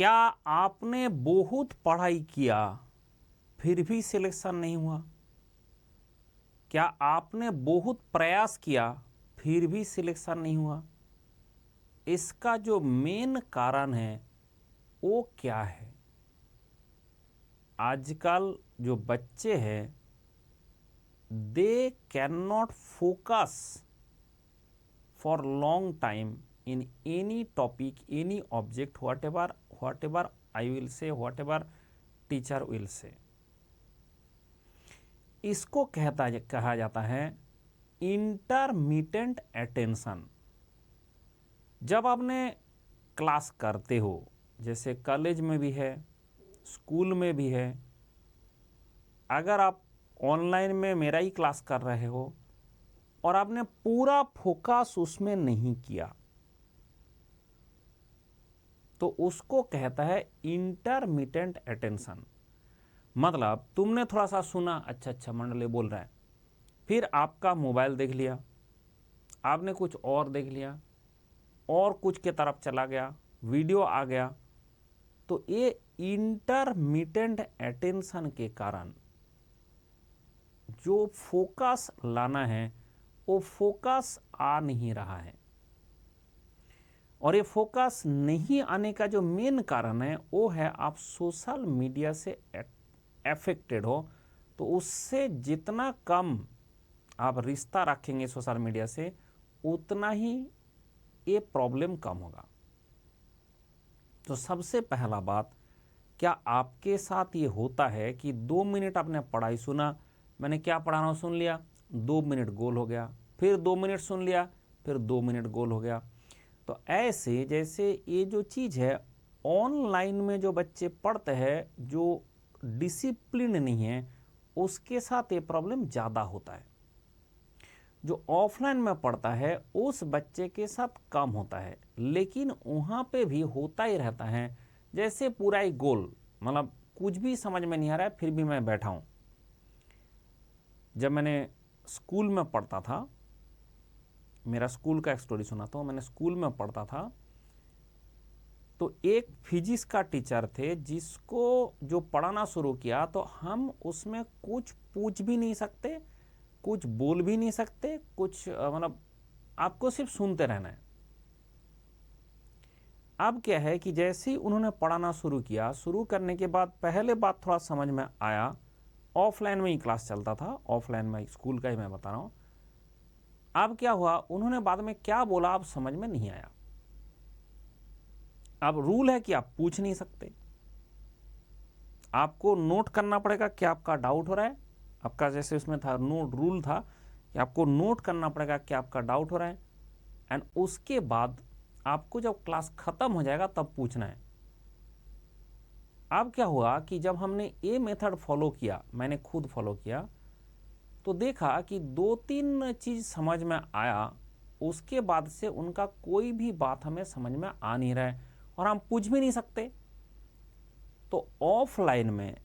क्या आपने बहुत पढ़ाई किया फिर भी सिलेक्शन नहीं हुआ? क्या आपने बहुत प्रयास किया फिर भी सिलेक्शन नहीं हुआ? इसका जो मेन कारण है वो क्या है? आजकल जो बच्चे हैं they can not focus for long time in any topic, any object, whatever I will say, whatever teacher will say. इसको कहा जाता है इंटरमिटेंट अटेंशन। जब आपने क्लास करते हो, जैसे कॉलेज में भी है, स्कूल में भी है, अगर आप ऑनलाइन में मेरा ही क्लास कर रहे हो और आपने पूरा फोकस उसमें नहीं किया तो उसको कहता है इंटरमिटेंट अटेंशन। मतलब तुमने थोड़ा सा सुना, अच्छा मंडले बोल रहा है, फिर आपका मोबाइल देख लिया, आपने कुछ और देख लिया और कुछ के तरफ चला गया, वीडियो आ गया, तो ये इंटरमिटेंट अटेंशन के कारण जो फोकस लाना है वो फोकस आ नहीं रहा है। और ये फोकस नहीं आने का जो मेन कारण है वो है आप सोशल मीडिया से अफेक्टेड हो, तो उससे जितना कम आप रिश्ता रखेंगे सोशल मीडिया से उतना ही ये प्रॉब्लम कम होगा। तो सबसे पहला बात, क्या आपके साथ ये होता है कि 2 मिनट आपने पढ़ाई सुना, मैंने क्या पढ़ा रहा हूँ सुन लिया, 2 मिनट गोल हो गया, फिर 2 मिनट सुन लिया, फिर 2 मिनट गोल हो गया। तो ऐसे जैसे ये जो चीज़ है ऑनलाइन में जो बच्चे पढ़ते हैं, जो डिसिप्लिन नहीं है, उसके साथ ये प्रॉब्लम ज़्यादा होता है। जो ऑफलाइन में पढ़ता है उस बच्चे के साथ कम होता है, लेकिन वहाँ पे भी होता ही रहता है। जैसे पूरा ही गोल, मतलब कुछ भी समझ में नहीं आ रहा है फिर भी मैं बैठा हूँ। जब मैंने स्कूल में पढ़ता था, मेरा स्कूल का एक स्टोरी सुनाता हूँ। मैंने स्कूल में पढ़ता था तो एक फिजिक्स का टीचर थे जिसको जो पढ़ाना शुरू किया तो हम उसमें कुछ पूछ भी नहीं सकते, कुछ बोल भी नहीं सकते, कुछ मतलब आपको सिर्फ सुनते रहना है। अब क्या है कि जैसे ही उन्होंने पढ़ाना शुरू किया, शुरू करने के बाद पहले बात थोड़ा समझ में आया, ऑफलाइन में ही क्लास चलता था, ऑफलाइन में स्कूल का ही मैं बता रहा हूँ। अब क्या हुआ, उन्होंने बाद में क्या बोला अब समझ में नहीं आया। अब रूल है कि आप पूछ नहीं सकते, आपको नोट करना पड़ेगा कि आपका डाउट हो रहा है। आपका जैसे उसमें था नोट, रूल था कि आपको नोट करना पड़ेगा कि आपका डाउट हो रहा है, एंड उसके बाद आपको जब क्लास खत्म हो जाएगा तब पूछना है। अब क्या हुआ कि जब हमने ये मेथड फॉलो किया, मैंने खुद फॉलो किया, तो देखा कि 2-3 चीज समझ में आया। उसके बाद से उनका कोई भी बात हमें समझ में आ नहीं रहा है और हम पूछ भी नहीं सकते। तो ऑफलाइन में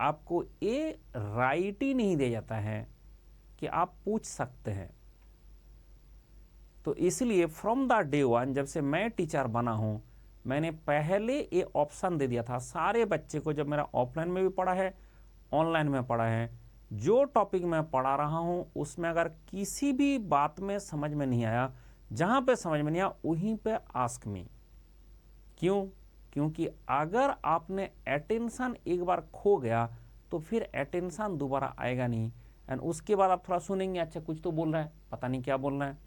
आपको ये राइट ही नहीं दिया जाता है कि आप पूछ सकते हैं। तो इसलिए फ्रॉम द डे वन, जब से मैं टीचर बना हूं, मैंने पहले ये ऑप्शन दे दिया था सारे बच्चे को। जब मेरा ऑफलाइन में भी पढ़ा है, ऑनलाइन में पढ़ा है, जो टॉपिक मैं पढ़ा रहा हूं उसमें अगर किसी भी बात में समझ में नहीं आया, जहां पे समझ में नहीं आया वहीं पे आस्क मी। क्यों? क्योंकि अगर आपने अटेंशन एक बार खो गया तो फिर अटेंशन दोबारा आएगा नहीं, एंड उसके बाद आप थोड़ा सुनेंगे, अच्छा कुछ तो बोल रहा है, पता नहीं क्या बोल रहा है।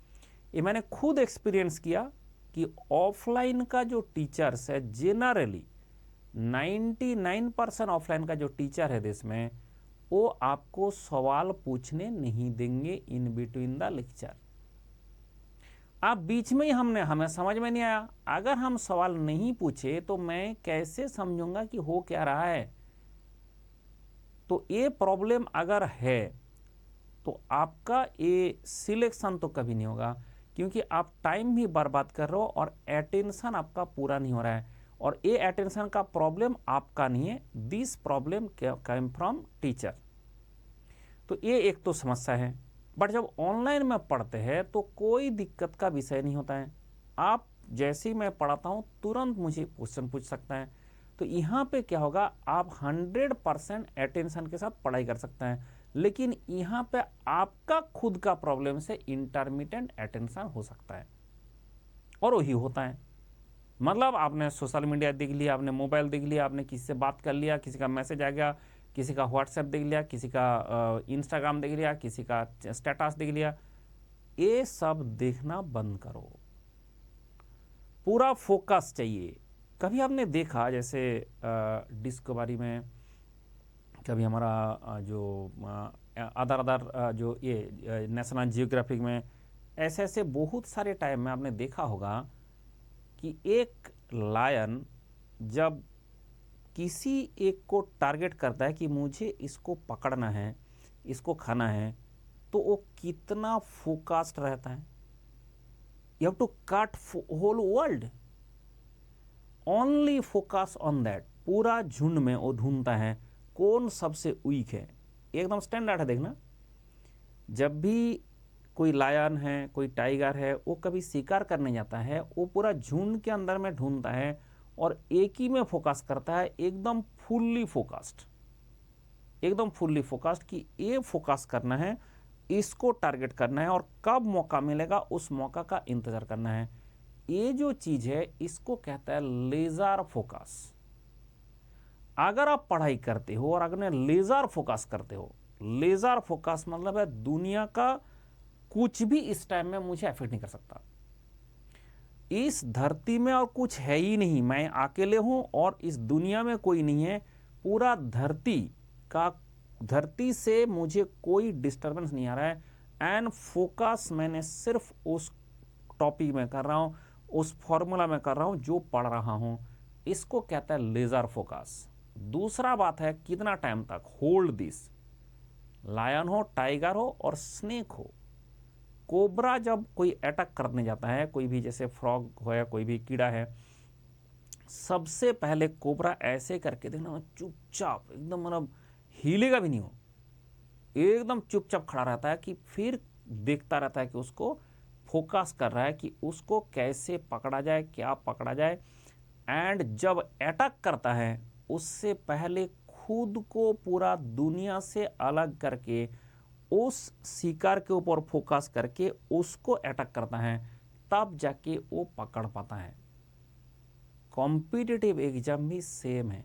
ये मैंने खुद एक्सपीरियंस किया कि ऑफलाइन का जो टीचर्स है, जेनरली 99% ऑफलाइन का जो टीचर है देश में, वो आपको सवाल पूछने नहीं देंगे इन बिटवीन द लेक्चर। आप बीच में ही हमें समझ में नहीं आया, अगर हम सवाल नहीं पूछे तो मैं कैसे समझूंगा कि हो क्या रहा है। तो ये प्रॉब्लम अगर है तो आपका ये सिलेक्शन तो कभी नहीं होगा, क्योंकि आप टाइम भी बर्बाद कर रहे हो और अटेंशन आपका पूरा नहीं हो रहा है। और ये अटेंशन का प्रॉब्लम आपका नहीं है, this problem come from teacher. तो ये एक तो समस्या है। बट जब ऑनलाइन में पढ़ते हैं तो कोई दिक्कत का विषय नहीं होता है। आप जैसे ही मैं पढ़ाता हूँ तुरंत मुझे क्वेश्चन पूछ सकता है, तो यहाँ पे क्या होगा, आप 100% अटेंशन के साथ पढ़ाई कर सकते हैं, लेकिन यहाँ पे आपका खुद का प्रॉब्लम से इंटरमिटेंट अटेंशन हो सकता है, और वही होता है। मतलब आपने सोशल मीडिया देख लिया, आपने मोबाइल देख लिया, आपने किसी से बात कर लिया, किसी का मैसेज आ गया, किसी का व्हाट्सएप देख लिया, किसी का इंस्टाग्राम देख लिया, किसी का स्टेटस देख लिया, ये सब देखना बंद करो, पूरा फोकस चाहिए। कभी आपने देखा जैसे डिस्कवरी में, कभी हमारा जो अदर जो ये नेशनल जियोग्राफिक में, ऐसे ऐसे बहुत सारे टाइम में आपने देखा होगा कि एक लायन जब किसी एक को टारगेट करता है कि मुझे इसको पकड़ना है, इसको खाना है, तो वो कितना फोकस्ड रहता है। You have to cut whole world, only focus on that. पूरा झुंड में वो ढूंढता है कौन सबसे वीक है, एकदम स्टैंडर्ड है। देखना, जब भी कोई लायन है, कोई टाइगर है, वो कभी शिकार करने जाता है, वो पूरा झुंड के अंदर में ढूंढता है और एक ही में फोकस करता है, एकदम फुल्ली फोकस्ड, एकदम फुल्ली फोकस्ड कि ये फोकस करना है, इसको टारगेट करना है, और कब मौका मिलेगा उस मौका का इंतजार करना है। ये जो चीज है इसको कहता है लेजर फोकस। अगर आप पढ़ाई करते हो और अगर लेजर फोकस करते हो, लेजर फोकस मतलब है दुनिया का कुछ भी इस टाइम में मुझे अफेक्ट नहीं कर सकता, इस धरती में और कुछ है ही नहीं, मैं अकेले हूं और इस दुनिया में कोई नहीं है, पूरा धरती से मुझे कोई डिस्टरबेंस नहीं आ रहा है, एंड फोकस मैंने सिर्फ उस टॉपिक में कर रहा हूं, उस फॉर्मूला में कर रहा हूं जो पढ़ रहा हूं, इसको कहता है लेजर फोकस। दूसरा बात है कितना टाइम तक होल्ड दिस। लायन हो, टाइगर हो और स्नेक हो, कोबरा जब कोई अटैक करने जाता है, कोई भी जैसे फ्रॉग हो या कोई भी कीड़ा है, सबसे पहले कोबरा ऐसे करके देखना, चुपचाप एकदम, मतलब हिलेगा भी नहीं हो, एकदम चुपचाप खड़ा रहता है, कि फिर देखता रहता है कि उसको फोकस कर रहा है कि उसको कैसे पकड़ा जाए, क्या पकड़ा जाए। एंड जब अटैक करता है उससे पहले खुद को पूरा दुनिया से अलग करके उस शिकार के ऊपर फोकस करके उसको अटैक करता है, तब जाके वो पकड़ पाता है। कॉम्पिटिटिव एग्जाम भी सेम है,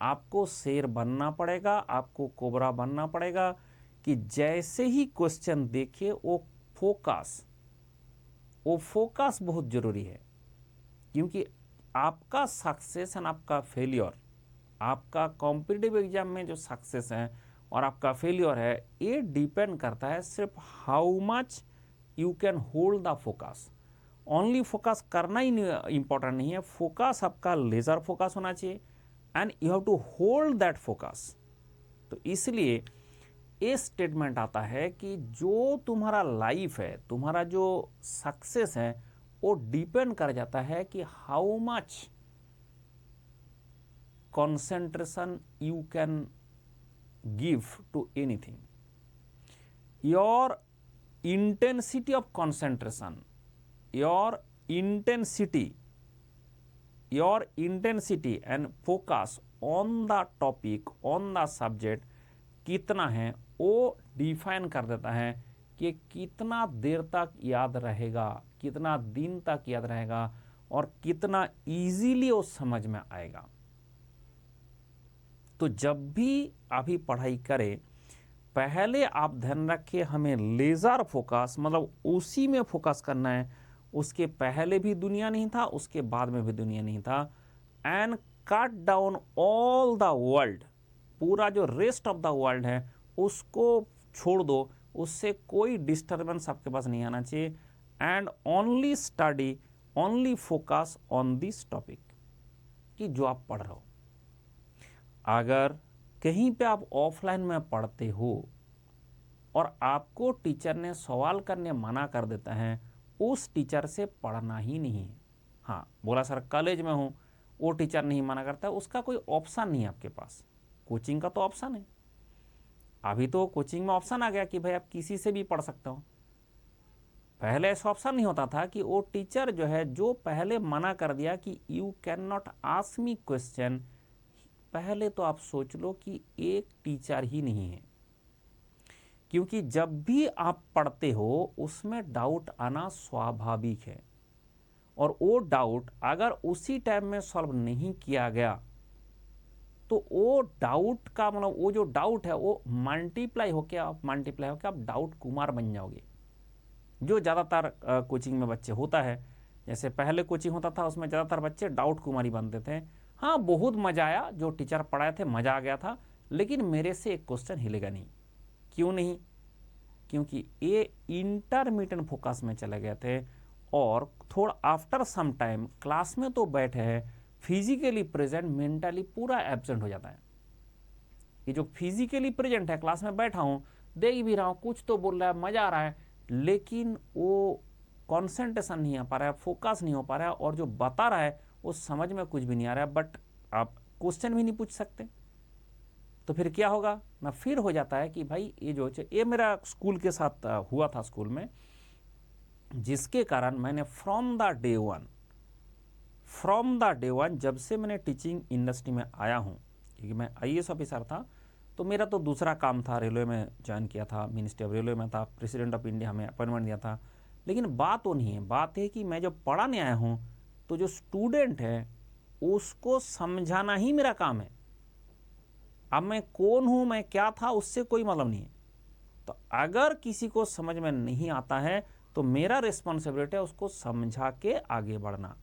आपको शेर बनना पड़ेगा, आपको कोबरा बनना पड़ेगा, कि जैसे ही क्वेश्चन देखिए वो फोकस बहुत जरूरी है, क्योंकि आपका सक्सेस एंड आपका फेलियर, आपका कॉम्पिटिटिव एग्जाम में जो सक्सेस है और आपका फेलियर है, ये डिपेंड करता है सिर्फ how much you can hold the focus. Only focus करना ही इंपॉर्टेंट नहीं है, फोकस आपका लेजर फोकस होना चाहिए, and you have to hold that focus. तो इसलिए ये स्टेटमेंट आता है कि जो तुम्हारा लाइफ है, तुम्हारा जो सक्सेस है, वो डिपेंड कर जाता है कि how much concentration you can give to anything. Your intensity of concentration, your intensity and focus on the topic, on the subject कितना है, वो डिफाइन कर देता है कि कितना देर तक याद रहेगा, कितना दिन तक याद रहेगा, और कितना इजीली वो समझ में आएगा। तो जब भी अभी पढ़ाई करें, पहले आप ध्यान रखिए हमें लेजर फोकस, मतलब उसी में फोकस करना है। उसके पहले भी दुनिया नहीं था, उसके बाद में भी दुनिया नहीं था। And cut down all the world, पूरा जो रेस्ट ऑफ द वर्ल्ड है उसको छोड़ दो, उससे कोई डिस्टर्बेंस आपके पास नहीं आना चाहिए। And only study, only focus on this topic, कि जो आप पढ़ रहे हो। अगर कहीं पे आप ऑफलाइन में पढ़ते हो और आपको टीचर ने सवाल करने मना कर देता है, उस टीचर से पढ़ना ही नहीं है। हाँ, बोला सर कॉलेज में हूँ, वो टीचर नहीं मना करता, उसका कोई ऑप्शन नहीं है आपके पास। कोचिंग का तो ऑप्शन है, अभी तो कोचिंग में ऑप्शन आ गया कि भाई आप किसी से भी पढ़ सकते हो। पहले ऐसा ऑप्शन नहीं होता था कि वो टीचर जो है जो पहले मना कर दिया कि you can not ask me question, पहले तो आप सोच लो कि एक टीचर ही नहीं है। क्योंकि जब भी आप पढ़ते हो उसमें डाउट आना स्वाभाविक है, और वो डाउट अगर उसी टाइम में सॉल्व नहीं किया गया तो वो डाउट का मतलब वो जो डाउट है वो मल्टीप्लाई होकर आप डाउट कुमार बन जाओगे, जो ज़्यादातर कोचिंग में बच्चे होता है। जैसे पहले कोचिंग होता था उसमें ज़्यादातर बच्चे डाउट कुमारी बनते थे। हाँ, बहुत मज़ा आया, जो टीचर पढ़ाए थे मज़ा आ गया था, लेकिन मेरे से एक क्वेश्चन हिलेगा नहीं। क्यों नहीं? क्योंकि ये इंटरमीडिएट फोकस में चले गए थे, और थोड़ा आफ्टर सम टाइम क्लास में तो बैठे हैं, फिजिकली प्रेजेंट मेंटली पूरा एब्सेंट हो जाता है। ये जो फिजिकली प्रेजेंट है, क्लास में बैठा हूँ, देख भी रहा हूँ, कुछ तो बोल रहा है, मज़ा आ रहा है, लेकिन वो कंसंट्रेशन नहीं आ पा रहा है, फोकस नहीं हो पा रहा है, और जो बता रहा है वो समझ में कुछ भी नहीं आ रहा है, बट आप क्वेश्चन भी नहीं पूछ सकते। तो फिर क्या होगा ना, फिर हो जाता है कि भाई ये मेरा स्कूल के साथ हुआ था स्कूल में, जिसके कारण मैंने फ्रॉम द डे वन जब से मैंने टीचिंग इंडस्ट्री में आया हूँ, क्योंकि मैं IAS ऑफिसर था, तो मेरा तो दूसरा काम था, रेलवे में ज्वाइन किया था, मिनिस्ट्री ऑफ रेलवे में था, प्रेसिडेंट ऑफ इंडिया हमें अपॉइंटमेंट दिया था। लेकिन बात वो नहीं है, बात है कि मैं जब पढ़ाने आया हूँ तो जो स्टूडेंट है उसको समझाना ही मेरा काम है। अब मैं कौन हूँ, मैं क्या था, उससे कोई मतलब नहीं है। तो अगर किसी को समझ में नहीं आता है तो मेरा रिस्पॉन्सिबिलिटी है उसको समझा के आगे बढ़ना।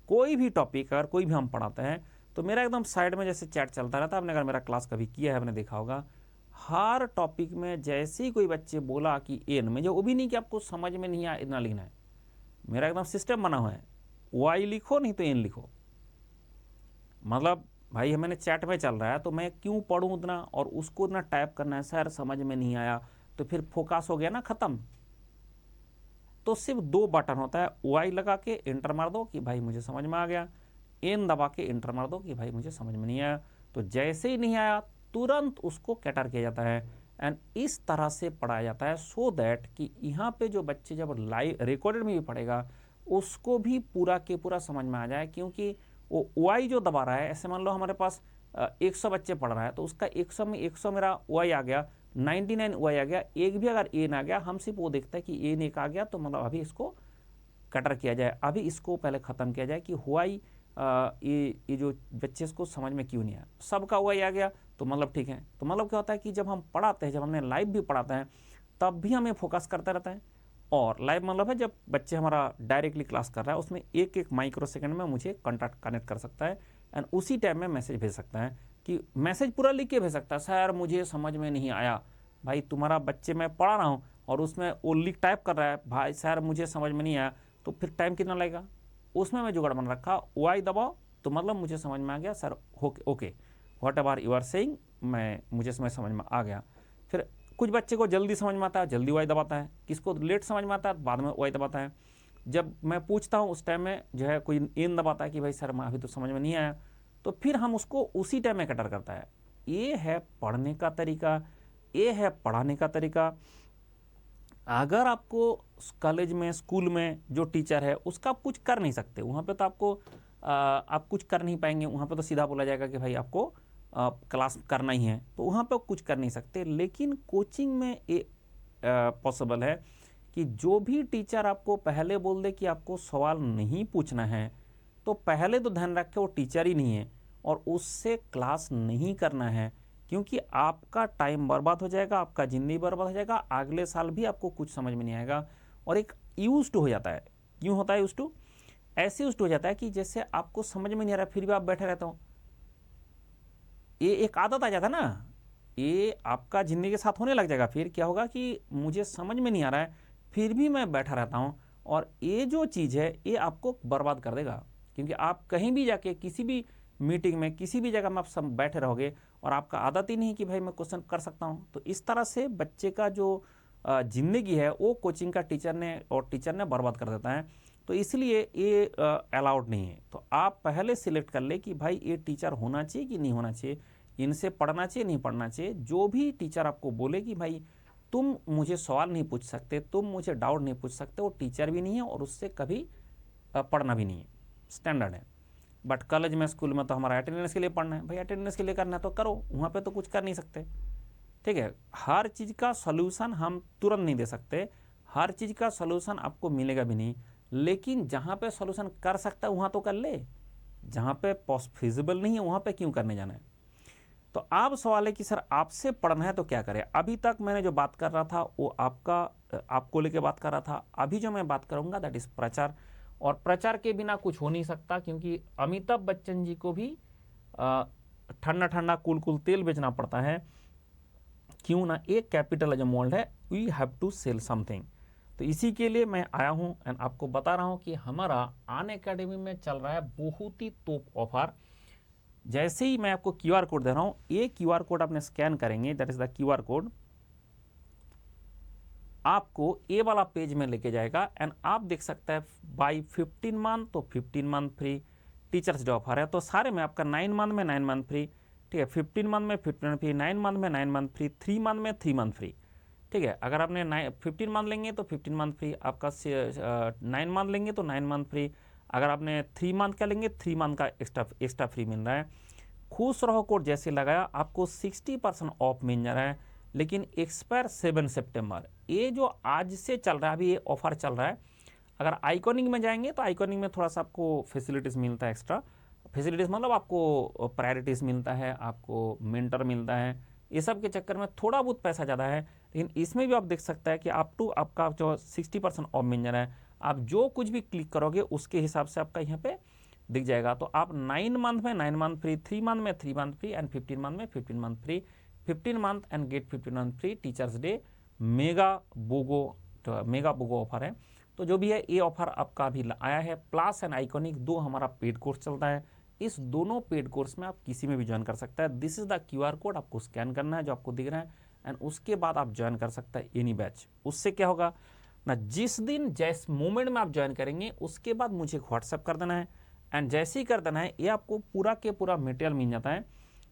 कोई भी टॉपिक अगर कोई भी हम पढ़ाते हैं तो मेरा एकदम साइड में जैसे चैट चलता रहता है। आपने अगर मेरा क्लास कभी किया है, आपने देखा होगा, हर टॉपिक में जैसे ही कोई बच्चे बोला कि एन में, जो वो भी नहीं कि आपको समझ में नहीं आया इतना लिखना है, मेरा एकदम सिस्टम बना हुआ है, वाई लिखो नहीं तो एन लिखो। मतलब भाई मैंने चैट में चल रहा है तो मैं क्यों पढ़ूं उतना, और उसको इतना टाइप करना है, सर समझ में नहीं आया, तो फिर फोकस हो गया ना खत्म। तो सिर्फ 2 बटन होता है, वाई लगा के एंटर मार दो कि भाई मुझे समझ में आ गया, एन दबा के एंटर मार दो कि भाई मुझे समझ में नहीं आया। तो जैसे ही नहीं आया तुरंत उसको कैटर किया जाता है, एंड इस तरह से पढ़ाया जाता है, सो दैट कि यहाँ पे जो बच्चे जब लाइव रिकॉर्डेड में भी पढ़ेगा उसको भी पूरा के पूरा समझ में आ जाए। क्योंकि वो वाई जो दबा रहा है, ऐसे मान लो हमारे पास 100 बच्चे पढ़ रहा है, तो उसका 100 में 100 मेरा वाई आ गया, 99 वाई आ गया, एक भी अगर एन आ गया, हम सिर्फ वो देखते हैं कि एन एक आ गया, तो मतलब अभी इसको कटर किया जाए, अभी इसको पहले ख़त्म किया जाए कि वाई ये जो बच्चे को समझ में क्यों नहीं आया। सबका वाई आ गया तो मतलब ठीक है। तो मतलब क्या होता है कि जब हम पढ़ाते हैं, जब हमने लाइव भी पढ़ाते हैं, तब भी हमें फोकस करते रहता है। और लाइव मतलब है जब बच्चे हमारा डायरेक्टली क्लास कर रहा है, उसमें एक माइक्रो सेकंड में मुझे कॉन्टैक्ट कनेक्ट कर सकता है, एंड उसी टाइम में मैसेज भेज सकता है, कि मैसेज पूरा लिख के भेज सकता है, सर मुझे समझ में नहीं आया। भाई तुम्हारा बच्चे मैं पढ़ा रहा हूँ और उसमें वो लिख टाइप कर रहा है, भाई सर मुझे समझ में नहीं आया, तो फिर टाइम कितना लगेगा। उसमें मैं जुगाड़ बन रखा, वाई दबाओ तो मतलब मुझे समझ में आ गया sir, okay whatever you are saying, मुझे समझ में आ गया। फिर कुछ बच्चे को जल्दी समझ में आता है, जल्दी वाई दबाता है, किसको लेट समझ में आता है, बाद में वाई दबाता है। जब मैं पूछता हूँ उस टाइम में जो है कोई एन दबाता है कि भाई सर मैं अभी तो समझ में नहीं आया, तो फिर हम उसको उसी टाइम में कटर करता है। ये है पढ़ने का तरीका, ये है पढ़ाने का तरीका। अगर आपको कॉलेज में स्कूल में जो टीचर है उसका आप कुछ कर नहीं सकते, वहाँ पे तो आपको आप कुछ कर नहीं पाएंगे, वहाँ पे तो सीधा बोला जाएगा कि भाई आपको क्लास करना ही है, तो वहाँ पे कुछ कर नहीं सकते। लेकिन कोचिंग में ये पॉसिबल है कि जो भी टीचर आपको पहले बोल दे कि आपको सवाल नहीं पूछना है, तो पहले तो ध्यान रखें वो टीचर ही नहीं है और उससे क्लास नहीं करना है, क्योंकि आपका टाइम बर्बाद हो जाएगा, आपका ज़िंदगी बर्बाद हो जाएगा, अगले साल भी आपको कुछ समझ में नहीं आएगा। और एक यूज्ड हो जाता है। क्यों होता है यूज्ड टू? ऐसे यूज्ड हो जाता है कि जैसे आपको समझ में नहीं आ रहा फिर भी आप बैठे रहते हो, ये एक आदत आ जाता है ना, ये आपका ज़िंदगी के साथ होने लग जाएगा। फिर क्या होगा कि मुझे समझ में नहीं आ रहा है फिर भी मैं बैठा रहता हूँ, और ये जो चीज़ है ये आपको बर्बाद कर देगा। क्योंकि आप कहीं भी जाके किसी भी मीटिंग में किसी भी जगह में आप सब बैठे रहोगे और आपका आदत ही नहीं कि भाई मैं क्वेश्चन कर सकता हूँ, तो इस तरह से बच्चे का जो ज़िंदगी है वो कोचिंग का टीचर ने बर्बाद कर देता है। तो इसलिए ये अलाउड नहीं है। तो आप पहले सिलेक्ट कर ले कि भाई ये टीचर होना चाहिए कि नहीं होना चाहिए, इनसे पढ़ना चाहिए नहीं पढ़ना चाहिए। जो भी टीचर आपको बोले कि भाई तुम मुझे सवाल नहीं पूछ सकते, तुम मुझे डाउट नहीं पूछ सकते, वो टीचर भी नहीं है और उससे कभी पढ़ना भी नहीं है, स्टैंडर्ड है। बट कॉलेज में स्कूल में तो हमारा अटेंडेंस के लिए पढ़ना है, भाई अटेंडेंस के लिए करना है तो करो, वहाँ पे तो कुछ कर नहीं सकते। ठीक है, हर चीज़ का सॉल्यूशन हम तुरंत नहीं दे सकते, हर चीज़ का सॉल्यूशन आपको मिलेगा भी नहीं, लेकिन जहाँ पे सॉल्यूशन कर सकता है वहाँ तो कर ले, जहाँ पे फिजिबल नहीं है वहाँ पे क्यों करने जाना है। तो आप सवाल है कि सर आपसे पढ़ना है तो क्या करें। अभी तक मैंने जो बात कर रहा था वो आपको लेके बात कर रहा था। अभी जो मैं बात करूंगा दैट इज प्रचार, और प्रचार के बिना कुछ हो नहीं सकता, क्योंकि अमिताभ बच्चन जी को भी ठंडा ठंडा कूल कूल तेल बेचना पड़ता है। क्यों ना, एक कैपिटलिज्म वर्ल्ड है, we have to sell something. तो इसी के लिए मैं आया हूं एंड आपको बता रहा हूं कि हमारा अनअकैडमी में चल रहा है बहुत ही टॉप ऑफर। जैसे ही मैं आपको क्यूआर कोड दे रहा हूं, ये क्यूआर कोड आपने स्कैन करेंगे, that is the QR code, आपको ए वाला पेज में लेके जाएगा एंड आप देख सकते हैं बाई 15 मंथ तो 15 month free teachers day offer है। तो सारे में आपका 9 मंथ में 9 मंथ फ्री, ठीक है, 15 मंथ में 15 मंथ फ्री, 9 मंथ में 9 मंथ फ्री, 3 मंथ में 3 मंथ फ्री। ठीक है, अगर आपने 15 मंथ लेंगे तो 15 मंथ फ्री आपका, 9 मंथ लेंगे तो 9 मंथ फ्री, अगर आपने 3 मंथ का लेंगे 3 मंथ का एक्स्ट्रा फ्री मिल रहा है। खुश रहो कोड जैसे लगाया आपको 60% ऑफ मिल जा रहा है, लेकिन एक्सपायर 7 सितंबर। ये जो आज से चल रहा है, अभी ये ऑफर चल रहा है। अगर आइकॉनिक में जाएंगे तो आइकॉनिक में थोड़ा सा आपको फैसिलिटीज़ मिलता है, एक्स्ट्रा फैसिलिटीज़ मतलब आपको प्रायोरिटीज़ मिलता है, आपको मेंटर मिलता है, ये सब के चक्कर में थोड़ा बहुत पैसा ज़्यादा है। लेकिन इसमें भी आप देख सकते हैं कि अप टू आपका जो 60% ऑफ मिल जा रहा है। आप जो कुछ भी क्लिक करोगे उसके हिसाब से आपका यहाँ पे दिख जाएगा। तो आप 9 मंथ में 9 मंथ फ्री, 3 मंथ में 3 मंथ फ्री एंड 15 मंथ में 15 month free, 15 month and get 15 month free teachers day mega BOGO offer है। तो जो भी है ये ऑफर आपका अभी आया है। प्लस एंड आइकॉनिक 2 हमारा पेड कोर्स चलता है, इस दोनों पेड कोर्स में आप किसी में भी ज्वाइन कर सकता है। This is the QR code, आपको स्कैन करना है जो आपको दिख रहा है एंड उसके बाद आप ज्वाइन कर सकते हैं एनी बैच। उससे क्या होगा ना, जिस दिन जिस मोमेंट में आप ज्वाइन करेंगे उसके बाद मुझे व्हाट्सएप कर देना है एंड जैसे ही कर देना है ये आपको पूरा के पूरा मटेरियल मिल जाता है,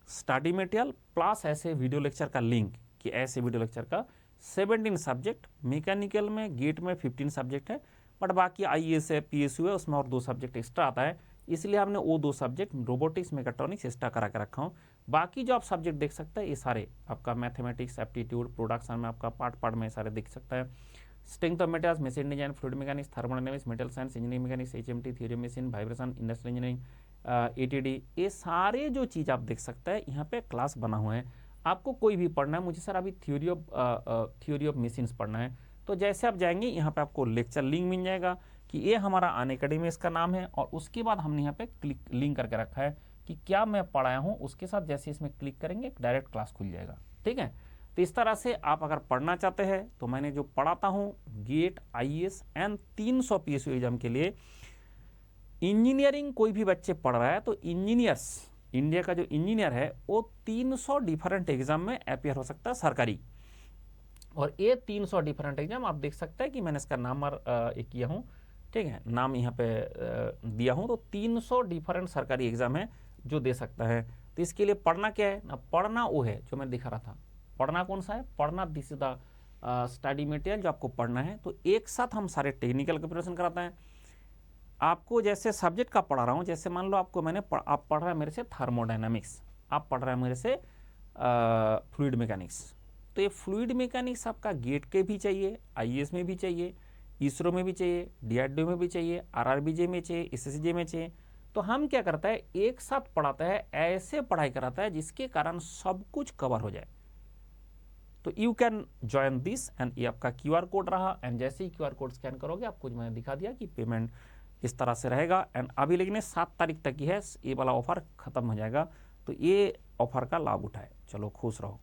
स्टडी मटेरियल प्लस ऐसे वीडियो लेक्चर का लिंक, कि ऐसे वीडियो लेक्चर का 17 सब्जेक्ट, मैकेनिकल में गेट में 15 सब्जेक्ट है, बट बाकी आईएएस है, पीएसयू है, उसमें और 2 सब्जेक्ट एक्स्ट्रा आता है, इसलिए हमने वो 2 सब्जेक्ट रोबोटिक्स मैकेट्रॉनिक्स एक्स्ट्रा करा के रखा हूँ। बाकी जो आप सब्जेक्ट देख सकते हैं ये सारे आपका मैथमेटिक्स, एप्टीट्यूड, प्रोडक्शन में आपका पार्ट में सारे देख सकता है। Strength of metals, machine design, fluid mechanics, thermodynamics, metal science, engineering mechanics, HMT, theory machine, vibration, industrial engineering, ATD, ये सारे जो चीज़ आप देख सकते हैं यहाँ पे क्लास बना हुआ है। आपको कोई भी पढ़ना है, मुझे सर अभी थ्योरी ऑफ मशीन्स पढ़ना है, तो जैसे आप जाएंगे यहाँ पे आपको लेक्चर लिंक मिल जाएगा कि ये हमारा अनअकैडमी इसका नाम है, और उसके बाद हमने यहाँ पे क्लिक लिंक करके रखा है कि क्या मैं पढ़ाया हूँ, उसके साथ जैसे इसमें क्लिक करेंगे डायरेक्ट क्लास खुल जाएगा। ठीक है, तो इस तरह से आप अगर पढ़ना चाहते हैं तो मैंने जो पढ़ाता हूँ GATE, IAS and 300 PSU exam के लिए, इंजीनियरिंग कोई भी बच्चे पढ़ रहा है तो इंजीनियर्स, इंडिया का जो इंजीनियर है वो 300 डिफरेंट एग्जाम में अपियर हो सकता है सरकारी, और ये 300 डिफरेंट एग्जाम आप देख सकते हैं कि मैंने इसका नंबर किया हूँ, ठीक है, नाम यहाँ पे दिया हूँ। तो 300 डिफरेंट सरकारी एग्जाम है जो दे सकता है। तो इसके लिए पढ़ना क्या है ना, पढ़ना वो है जो मैं दिखा रहा था। पढ़ना कौन सा है, पढ़ना this is the study material जो आपको पढ़ना है। तो एक साथ हम सारे टेक्निकल का प्रिपरेशन कराते हैं। आपको जैसे सब्जेक्ट का पढ़ा रहा हूँ, जैसे मान लो आपको आप पढ़ रहे हैं मेरे से थर्मोडायनामिक्स, आप पढ़ रहे हैं मेरे से फ्लूइड मैकेनिक्स, तो ये फ्लूइड मैकेनिक्स आपका गेट के भी चाहिए, आईएएस में भी चाहिए, इसरो में भी चाहिए, डीआरडीओ में भी चाहिए, आरआरबीजे में चाहिए, एसएससीजे में चाहिए। तो हम क्या करता है, एक साथ पढ़ाता है, ऐसे पढ़ाई कराता है जिसके कारण सब कुछ कवर हो जाए। तो you can join this and ये आपका क्यूआर कोड रहा, एंड जैसे ही क्यूआर कोड स्कैन करोगे आपको मैंने दिखा दिया कि पेमेंट इस तरह से रहेगा। एंड अभी लेकिन 7 तारीख तक ही है, ये वाला ऑफर खत्म हो जाएगा, तो ये ऑफर का लाभ उठाए। चलो खुश रहो।